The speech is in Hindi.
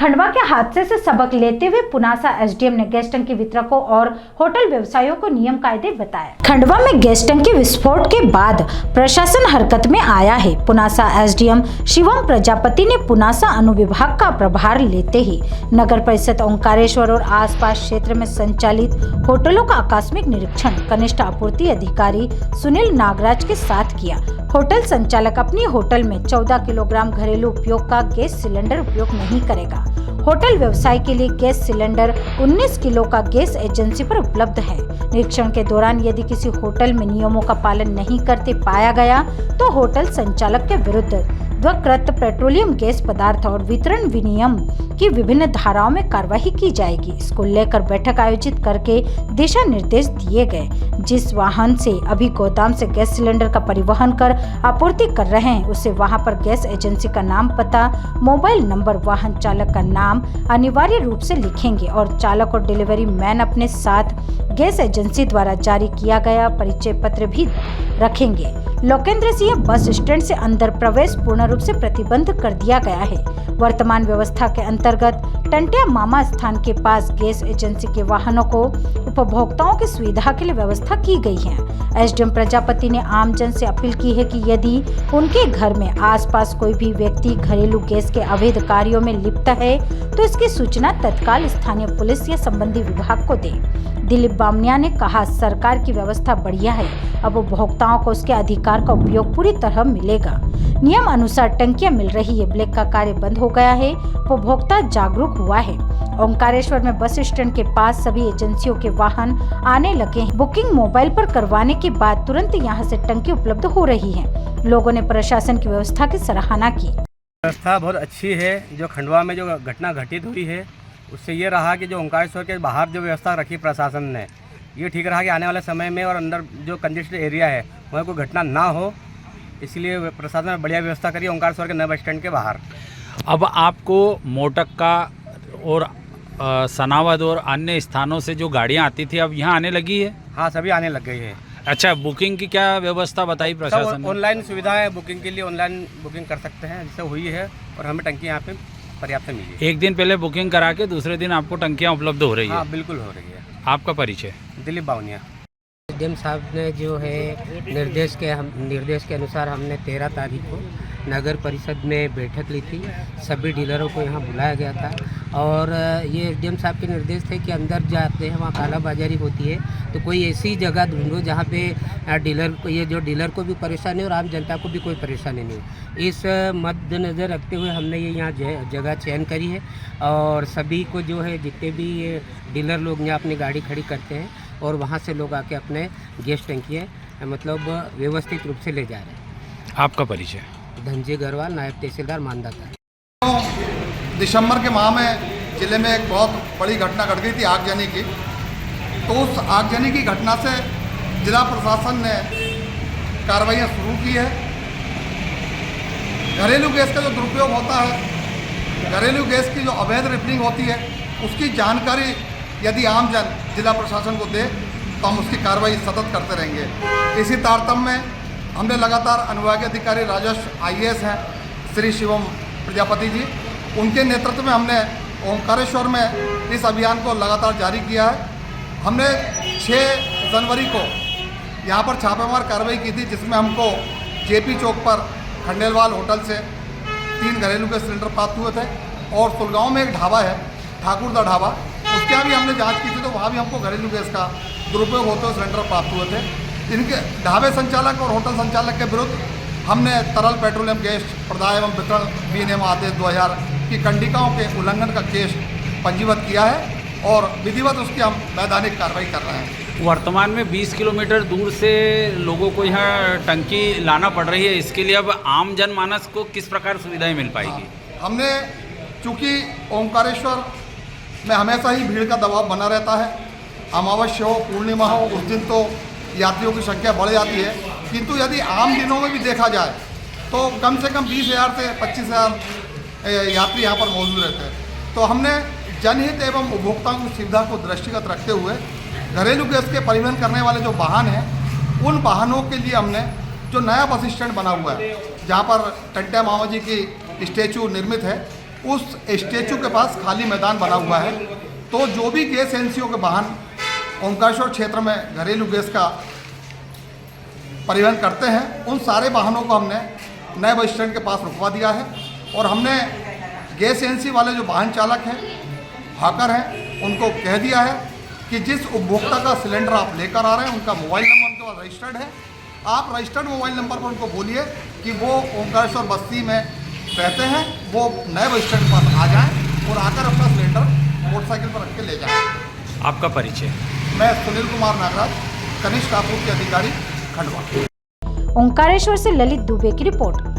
खंडवा के हादसे से सबक लेते हुए पुनासा एसडीएम ने गैस टंकी वितरकों और होटल व्यवसायियों को नियम कायदे बताए। खंडवा में गैस टंकी विस्फोट के बाद प्रशासन हरकत में आया है। पुनासा एसडीएम शिवम प्रजापति ने पुनासा अनुविभाग का प्रभार लेते ही नगर परिषद ओंकारेश्वर और आसपास क्षेत्र में संचालित होटलों का आकस्मिक निरीक्षण कनिष्ठ आपूर्ति अधिकारी सुनील नागराज के साथ किया। होटल संचालक अपनी होटल में 14 किलोग्राम घरेलू उपयोग का गैस सिलेंडर उपयोग नहीं करेगा। होटल व्यवसाय के लिए गैस सिलेंडर 19 किलो का गैस एजेंसी पर उपलब्ध है। निरीक्षण के दौरान यदि किसी होटल में नियमों का पालन नहीं करते पाया गया तो होटल संचालक के विरुद्ध ध्वकृत पेट्रोलियम गैस पदार्थ और वितरण विनियम की विभिन्न धाराओं में कार्रवाई की जाएगी। इसको लेकर बैठक आयोजित करके दिशा निर्देश दिए गए। जिस वाहन से अभी गोदाम से गैस सिलेंडर का परिवहन कर आपूर्ति कर रहे हैं उसे वहां पर गैस एजेंसी का नाम, पता, मोबाइल नंबर, वाहन चालक का नाम अनिवार्य रूप से लिखेंगे और चालक और डिलीवरी मैन अपने साथ गैस एजेंसी द्वारा जारी किया गया परिचय पत्र भी रखेंगे। लोकेंद्र सिंह बस स्टैंड से अंदर प्रवेश पूर्ण रूप से प्रतिबंध कर दिया गया है। वर्तमान व्यवस्था के अंतर्गत टंटिया मामा स्थान के पास गैस एजेंसी के वाहनों को उपभोक्ताओं की सुविधा के लिए व्यवस्था की गई है। एसडीएम प्रजापति ने आमजन से अपील की है कि यदि उनके घर में आसपास कोई भी व्यक्ति घरेलू गैस के अवैध कार्यों में लिप्त है तो इसकी सूचना तत्काल स्थानीय पुलिस या संबंधी विभाग को दे। दिलीप बामनिया ने कहा, सरकार की व्यवस्था बढ़िया है, अब उपभोक्ताओं को उसके अधिकार का उपयोग पूरी तरह मिलेगा। नियम अनुसार टंकियां मिल रही है, ब्लैक का कार्य बंद हो गया है, उपभोक्ता जागरूक हुआ है। ओंकारेश्वर में बस स्टैंड के पास सभी एजेंसियों के वाहन आने लगे हैं। बुकिंग मोबाइल पर करवाने के बाद तुरंत यहां से टंकी उपलब्ध हो रही है। लोगों ने प्रशासन की व्यवस्था की सराहना की। व्यवस्था बहुत अच्छी है। जो खंडवा में जो घटना घटित हुई है उससे ये रहा कि जो ओंकारेश्वर के बाहर जो व्यवस्था रखी प्रशासन ने, ये ठीक रहा कि आने वाले समय में और अंदर जो कंजेस्टेड एरिया है वहाँ कोई घटना ना हो, इसलिए प्रशासन ने बढ़िया व्यवस्था करी ओंकारेश्वर के नए बस स्टैंड के बाहर। अब आपको मोटक्का और सनावद और अन्य स्थानों से जो गाड़ियाँ आती थी अब यहाँ आने लगी है? हाँ, सभी आने लग गई है। अच्छा, बुकिंग की क्या व्यवस्था बताई प्रशासन ने? ऑनलाइन सुविधा है, बुकिंग के लिए ऑनलाइन बुकिंग कर सकते हैं, जिससे हुई है और हमें टंकी यहाँ पे पर्याप्त मिली है। एक दिन पहले बुकिंग करा के दूसरे दिन आपको टंकियाँ उपलब्ध हो रही है? हाँ, बिल्कुल हो रही है। आपका परिचय? दिलीप बावनिया। एसडीएम साहब ने जो है निर्देश के अनुसार हमने 13 तारीख को नगर परिषद में बैठक ली थी। सभी डीलरों को यहाँ बुलाया गया था और ये एसडीएम साहब के निर्देश थे कि अंदर जाते हैं वहाँ कालाबाजारी होती है तो कोई ऐसी जगह ढूंढो जहाँ पे डीलर को भी परेशानी और आम जनता को भी कोई परेशानी नहीं। इस मद्देनज़र रखते हुए हमने ये यहाँ जगह चयन करी है और सभी को जो है जितने भी ये डीलर लोग यहाँ अपनी गाड़ी खड़ी करते हैं और वहाँ से लोग आके अपने गैस टंकियाँ मतलब व्यवस्थित रूप से ले जा रहे हैं। आपका परिचय? धनजी गरवाल, नायब तहसीलदार मानदाता। दिसंबर के माह में ज़िले में एक बहुत बड़ी घटना घट गई थी आगजनी की। तो उस आगजनी की घटना से जिला प्रशासन ने कार्रवाइयाँ शुरू की है। घरेलू गैस का जो दुरुपयोग होता है, घरेलू गैस की जो अवैध रिफिलिंग होती है, उसकी जानकारी यदि आमजन जिला प्रशासन को दे तो हम उसकी कार्रवाई सतत करते रहेंगे। इसी तारतम्य में हमने लगातार अनुविभागीय अधिकारी राजस्व IAS हैं श्री शिवम प्रजापति जी, उनके नेतृत्व में हमने ओंकारेश्वर में इस अभियान को लगातार जारी किया है। हमने 6 जनवरी को यहाँ पर छापेमार कार्रवाई की थी, जिसमें हमको JP चौक पर खंडेलवाल होटल से 3 घरेलू गैस सिलेंडर प्राप्त हुए थे और सुलगांव में एक ढाबा है ठाकुरदा ढाबा, उसके यहाँ भी हमने जाँच की थी तो वहाँ भी हमको घरेलू गैस का दुरुपयोग होते हुए सिलेंडर प्राप्त हुए थे। इनके ढाबे संचालक और होटल संचालक के विरुद्ध हमने तरल पेट्रोलियम गैस प्रदाय एवं वितरण विनियम आदेश 2000 की कंडिकाओं के उल्लंघन का केस पंजीबद्ध किया है और विधिवत उसकी हम वैधानिक कार्रवाई कर रहे हैं। वर्तमान में 20 किलोमीटर दूर से लोगों को यहाँ टंकी लाना पड़ रही है, इसके लिए अब आम जनमानस को किस प्रकार सुविधाएं मिल पाएगी? हमने चूँकि ओंकारेश्वर में हमेशा ही भीड़ का दबाव बना रहता है, अमावस्या हो, पूर्णिमा हो, उस दिन तो यात्रियों की संख्या बढ़ जाती है, किंतु यदि आम दिनों में भी देखा जाए तो कम से कम 20,000 से 25,000 यात्री यहाँ पर मौजूद रहते हैं। तो हमने जनहित एवं उपभोक्ताओं की सुविधा को दृष्टिगत रखते हुए घरेलू गैस के परिवहन करने वाले जो वाहन हैं, उन वाहनों के लिए हमने जो नया बस स्टैंड बना हुआ है, जहाँ पर टंटिया मामा जी की स्टैचू निर्मित है, उस स्टेचू के पास खाली मैदान बना हुआ है। तो जो भी गैस एजेंसियों के वाहन ओंकारेश्वर क्षेत्र में घरेलू गैस का परिवहन करते हैं, उन सारे वाहनों को हमने नए बस स्टैंड के पास रुकवा दिया है। और हमने गैस एजेंसी वाले जो वाहन चालक हैं, हाकर हैं, उनको कह दिया है कि जिस उपभोक्ता का सिलेंडर आप लेकर आ रहे हैं उनका मोबाइल नंबर उनके पास रजिस्टर्ड है, आप रजिस्टर्ड मोबाइल नंबर पर उनको बोलिए कि वो ओंकारेश्वर बस्ती में रहते हैं, वो नए बस स्टैंड के पास आ जाएं और आकर अपना सिलेंडर मोटरसाइकिल पर रख के ले जाएं। आपका परिचय? मैं सुनील कुमार नागराज, कनिष्ठ आपूर्ति अधिकारी, खंडवा। ओंकारेश्वर से ललित दुबे की रिपोर्ट।